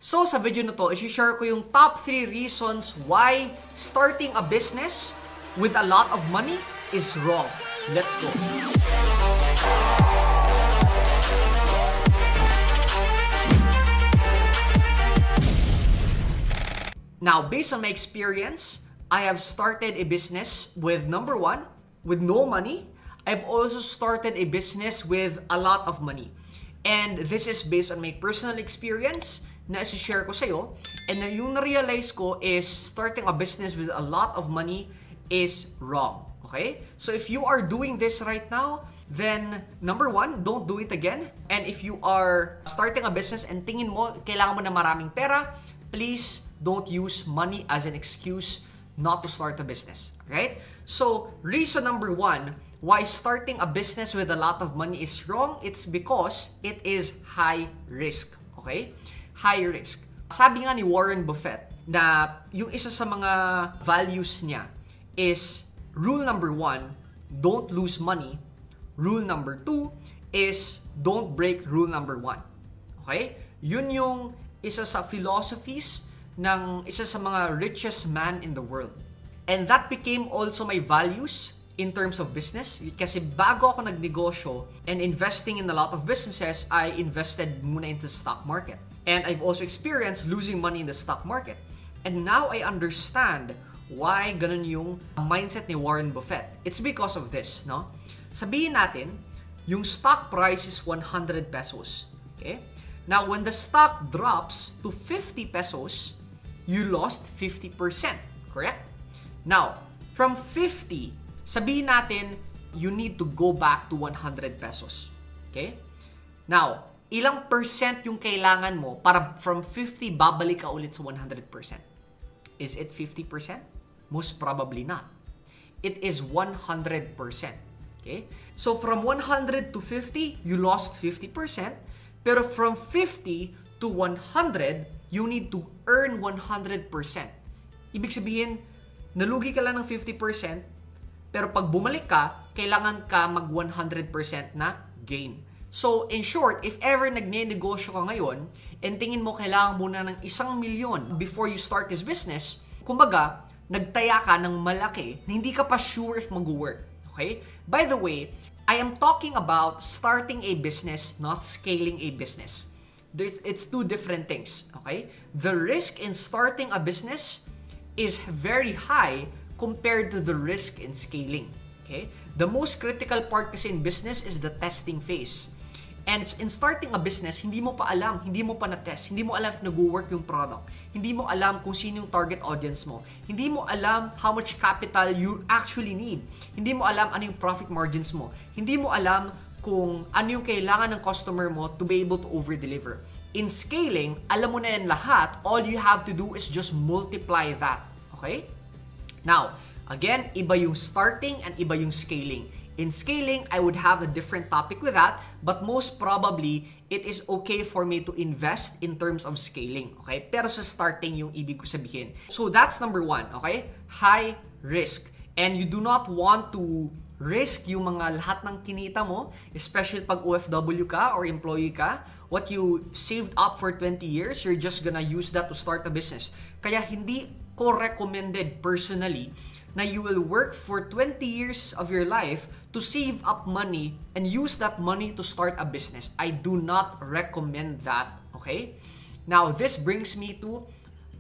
So sa video na to, i-share ko yung top 3 reasons why starting a business with a lot of money is wrong. Let's go. Now, based on my experience, I have started a business with number 1, with no money. I've also started a business with a lot of money. And this is based on my personal experience na i-share ko sa'yo. And then yung na-realize ko is starting a business with a lot of money is wrong. Okay? So if you are doing this right now, then number 1, don't do it again. And if you are starting a business and tingin mo, kailangan mo na maraming pera, please don't use money as an excuse not to start a business. Right? So reason number 1, why starting a business with a lot of money is wrong, it's because it is high risk. Okay? High risk. Sabi nga ni Warren Buffett na yung isa sa mga values niya is rule number 1, don't lose money. Rule number 2 is don't break rule number 1. Okay? Yun yung isa sa philosophies ng isa sa mga richest man in the world. And that became also my values in terms of business. Kasi bago ako nagnegosyo and investing in a lot of businesses, I invested muna into the stock market. And I've also experienced losing money in the stock market. And now I understand why ganun yung mindset ni Warren Buffett. It's because of this, no? Sabihin natin, yung stock price is 100 pesos. Okay? Now, when the stock drops to 50 pesos, you lost 50%. Correct? Now, from 50, sabihin natin, you need to go back to 100 pesos. Okay? Now, ilang percent yung kailangan mo para from 50 babalik ka ulit sa 100%? Is it 50%? Most probably not. It is 100%. Okay? So from 100 to 50, you lost 50%. Pero from 50 to 100, you need to earn 100%. Ibig sabihin, nalugi ka lang ng 50%, pero pag bumalik ka, kailangan ka mag 100% na gain. So, in short, if ever nagne-negosyo ka ngayon and tingin mo kailangan muna ng 1 milyon before you start this business, kumbaga, nagtaya ka ng malaki na hindi ka pa sure if mag-work. Okay? By the way, I am talking about starting a business, not scaling a business. It's two different things. Okay? The risk in starting a business is very high compared to the risk in scaling. Okay? The most critical part kasi in business is the testing phase. And in starting a business, hindi mo pa alam, hindi mo pa na-test, hindi mo alam if nag-work yung product, hindi mo alam kung sino yung target audience mo, hindi mo alam how much capital you actually need, hindi mo alam ano yung profit margins mo, hindi mo alam kung ano yung kailangan ng customer mo to be able to over-deliver. In scaling, alam mo na yan lahat, all you have to do is just multiply that. Okay? Now, again, iba yung starting and iba yung scaling. In scaling, I would have a different topic with that, but most probably, it is okay for me to invest in terms of scaling, okay? Pero sa starting yung ibig ko sabihin. So that's number 1, okay? High risk. And you do not want to risk yung mga lahat ng kinita mo, especially pag OFW ka or employee ka. What you saved up for 20 years, you're just gonna use that to start a business. Kaya hindi ko recommended personally na you will work for 20 years of your life to save up money and use that money to start a business. I do not recommend that, okay? Now, this brings me to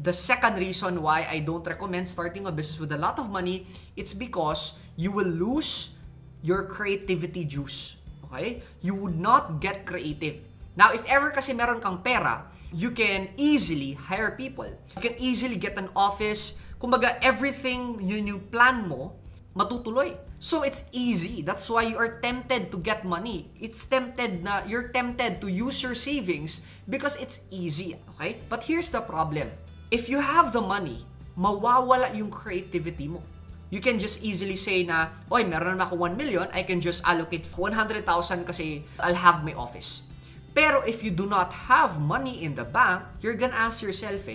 the second reason why I don't recommend starting a business with a lot of money. It's because you will lose your creativity juice, okay? You would not get creative. Now, if ever kasi meron kang pera, you can easily hire people. You can easily get an office. Kumbaga, everything yun yung plan mo, matutuloy. So, it's easy. That's why you are tempted to get money. You're tempted to use your savings because it's easy, okay? But here's the problem. If you have the money, mawawala yung creativity mo. You can just easily say na, oy, meron naman ako 1 million, I can just allocate 100,000 kasi I'll have my office. Pero if you do not have money in the bank, you're gonna ask yourself,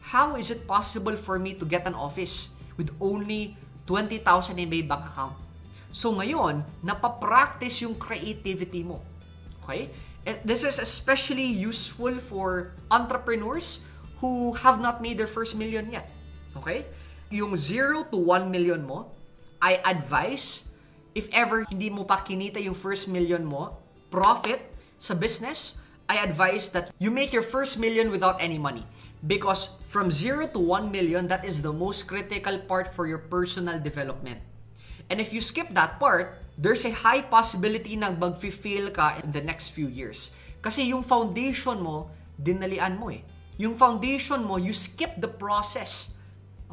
how is it possible for me to get an office with only 20,000 in my bank account? So ngayon, napapractice yung creativity mo. Okay? And this is especially useful for entrepreneurs who have not made their first million yet. Okay? Yung 0 to 1 million mo, I advise, if ever hindi mo pa kinita yung first million mo, profit sa business, I advise that you make your first million without any money. Because from 0 to 1 million, that is the most critical part for your personal development. And if you skip that part, there's a high possibility na mag-fail ka in the next few years. Kasi yung foundation mo, dinalian mo eh. Yung foundation mo, you skip the process.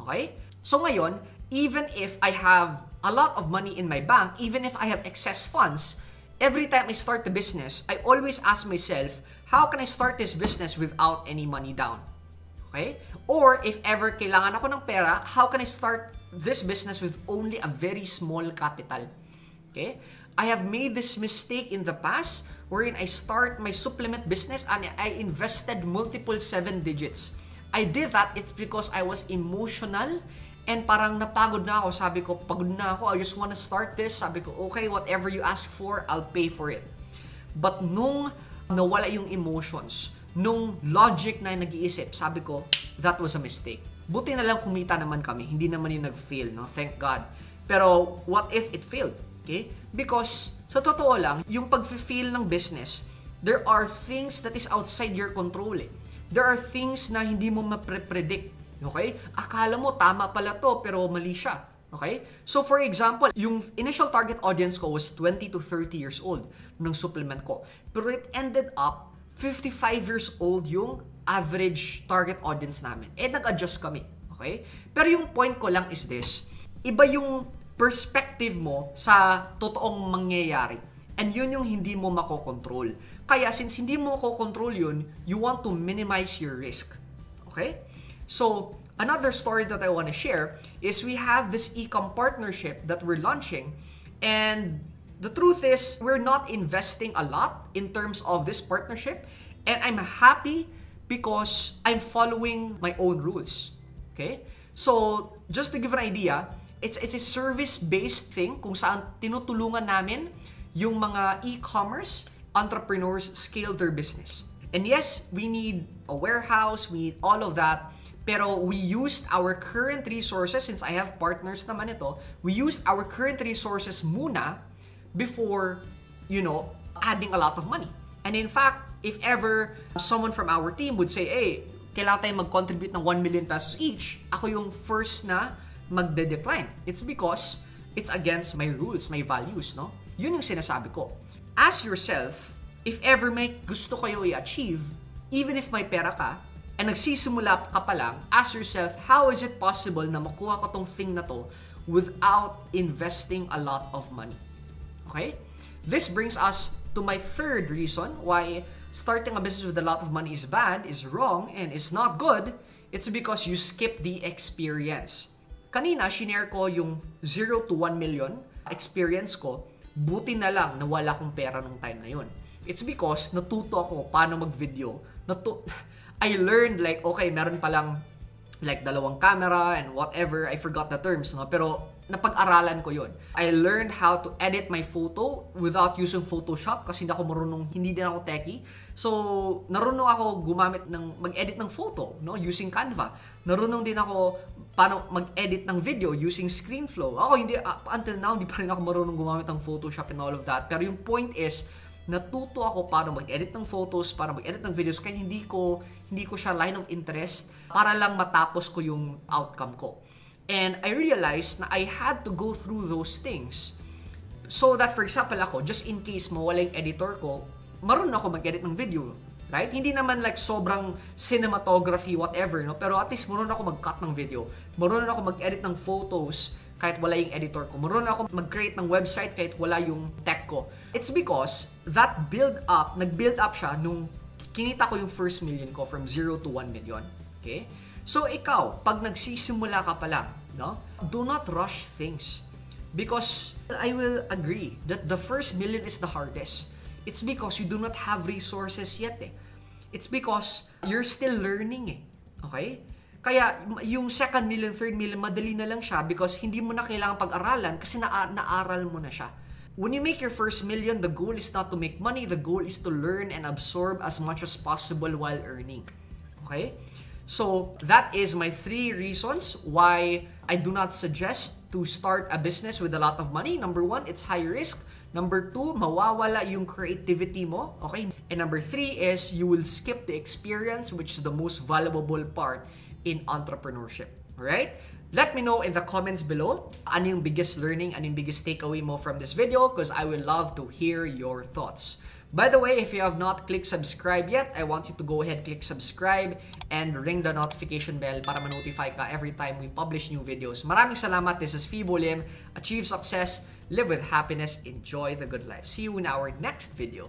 Okay? So ngayon, even if I have a lot of money in my bank, even if I have excess funds, every time I start the business, I always ask myself, how can I start this business without any money down? Okay? Or if ever kailangan ako ng pera, how can I start this business with only a very small capital? Okay? I have made this mistake in the past wherein I start my supplement business and I invested multiple 7 digits. I did that, it's because I was emotional and parang napagod na ako. Sabi ko, pagod na ako, I just want to start this. Sabi ko, okay, whatever you ask for, I'll pay for it. But nung nawala yung emotions, nung logic na nag-iisip, sabi ko, that was a mistake. Buti na lang kumita naman kami, hindi naman yung nag-fail, no? Thank God. Pero what if it failed? Okay? Because sa totoo lang, yung pag-fail ng business, there are things that is outside your control eh. There are things na hindi mo mapre-predict. Okay? Akala mo tama pala to pero mali siya. Okay? So for example, yung initial target audience ko was 20 to 30 years old ng supplement ko. Pero it ended up 55 years old yung average target audience namin. Eh nag-adjust kami. Okay? Pero yung point ko lang is this. Iba yung perspective mo sa totoong mangyayari. And yun yung hindi mo makokontrol. Kaya since hindi mo makokontrol yun, you want to minimize your risk. Okay? So, another story that I want to share is we have this e-com partnership that we're launching. And the truth is, we're not investing a lot in terms of this partnership. And I'm happy because I'm following my own rules. Okay? So, just to give an idea, it's a service-based thing kung saan tinutulungan namin yung mga e-commerce entrepreneurs scale their business. And yes, we need a warehouse, we need all of that. Pero we used our current resources, since I have partners naman ito, we used our current resources muna before, adding a lot of money. And in fact, if ever someone from our team would say, hey, kailangan tayong mag-contribute ng 1 million pesos each, ako yung first na magde-decline. It's because it's against my rules, my values, no? Yun yung sinasabi ko. Ask yourself, if ever may gusto kayo i-achieve, even if may pera ka, and nagsisimula ka pa lang, ask yourself, how is it possible na makuha ko tong thing na to without investing a lot of money? Okay? This brings us to my third reason why starting a business with a lot of money is bad, is wrong, and is not good. It's because you skip the experience. Kanina, shinare ko yung 0 to 1 million experience ko. Buti na lang na wala akong pera nung time na yun. It's because natuto ako paano mag-video. I learned okay, meron palang dalawang camera and whatever. I forgot the terms, no? Pero napag-aralan ko yun. I learned how to edit my photo without using Photoshop kasi hindi din ako techie. So, narunong ako mag-edit ng photo, no? Using Canva. Narunong din ako paano mag-edit ng video using ScreenFlow. Until now, hindi pa rin ako marunong gumamit ng Photoshop and all of that. Pero yung point is, natuto ako paano mag-edit ng photos, paano mag-edit ng videos, kaya hindi ko siya line of interest para lang matapos ko yung outcome ko. And I realized na I had to go through those things so that, for example, ako, just in case mawala yung editor ko, marunong ako mag-edit ng video. Right? Hindi naman sobrang cinematography, whatever, no? Pero at least marunong ako mag-cut ng video. Marunong ako mag-edit ng photos kahit wala yung editor ko. Marunong ako mag-create ng website kahit wala yung tech ko. It's because that nag-build up siya nung kinita ko yung first million ko from 0 to 1 million. Okay? So ikaw, pag nagsisimula ka pa lang, no? Do not rush things. Because I will agree that the first million is the hardest. It's because you do not have resources yet eh. It's because you're still learning eh. Okay? Kaya yung second million, third million, madali na lang siya because hindi mo na kailangan pag-aralan kasi naaral mo na siya. when you make your first million, the goal is not to make money. The goal is to learn and absorb as much as possible while earning. Okay? So that is my 3 reasons why I do not suggest to start a business with a lot of money. Number 1, it's high risk. Number 2, mawawala yung creativity mo. Okay? And number 3 is you will skip the experience, which is the most valuable part in entrepreneurship. Alright? Let me know in the comments below ano yung biggest learning, ano yung biggest takeaway mo from this video, because I would love to hear your thoughts. By the way, if you have not clicked subscribe yet, I want you to go ahead, click subscribe, and ring the notification bell para ma-notify ka every time we publish new videos. Maraming salamat. This is Fibo Lim. Achieve success, live with happiness, enjoy the good life. See you in our next video.